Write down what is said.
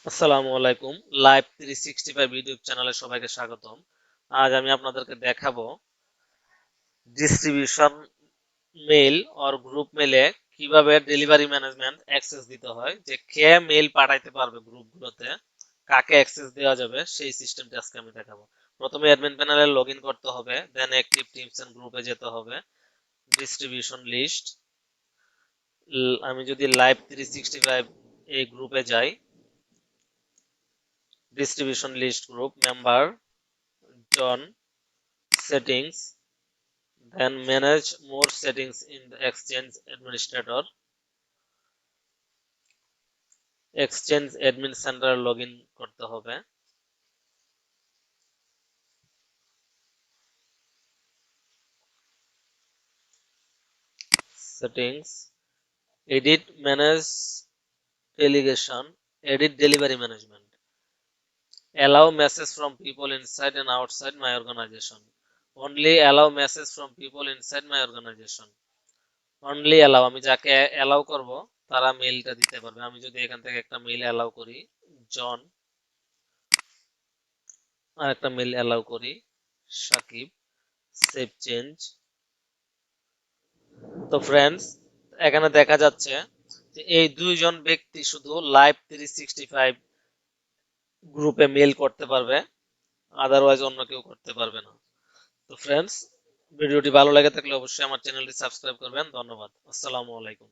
আসসালামু আলাইকুম। Live 365 YouTube চ্যানেলে সবাইকে স্বাগতম। আজ আমি আপনাদেরকে দেখাবো ডিস্ট্রিবিউশন মেইল অর গ্রুপ মেলে কিভাবে ডেলিভারি ম্যানেজমেন্ট অ্যাক্সেস দিতে হয়, যে কে মেইল পাঠাইতে পারবে গ্রুপগুলোতে, কাকে অ্যাক্সেস দেওয়া যাবে সেই সিস্টেমটা আজকে আমি দেখাবো। প্রথমে অ্যাডমিন প্যানেলে লগ ইন করতে হবে, দেন অ্যাক্টিভ টিমস এন্ড গ্রুপে যেতে হবে, ডিস্ট্রিবিউশন লিস্ট। আমি যদি লাইভ 365 এই গ্রুপে যাই, distribution list group member John settings, then manage more settings in the exchange administrator, exchange admin center login করতে হবে, settings, edit manage delegation, edit delivery management, allow message from people inside and outside my organization, only allow message from people inside my organization, only allow আমি যাকে allow করব তারা মেইলটা দিতে পারবে। আমি যদি এখান থেকে একটা মেইল allow করি জন, আর একটা মেইল allow করি সাকিব, সেভ চেঞ্জ। তো ফ্রেন্ডস, এখানে দেখা যাচ্ছে যে এই দুইজন ব্যক্তি শুধু লাইভ 365 গ্রুপে মেল করতে পারবে, আদারওয়াইজ অন্য কেউ করতে পারবে না। তো ফ্রেন্ডস, ভিডিওটি ভালো লেগে থাকলে অবশ্যই আমার চ্যানেলটি সাবস্ক্রাইব করবেন। ধন্যবাদ। আসসালামু আলাইকুম।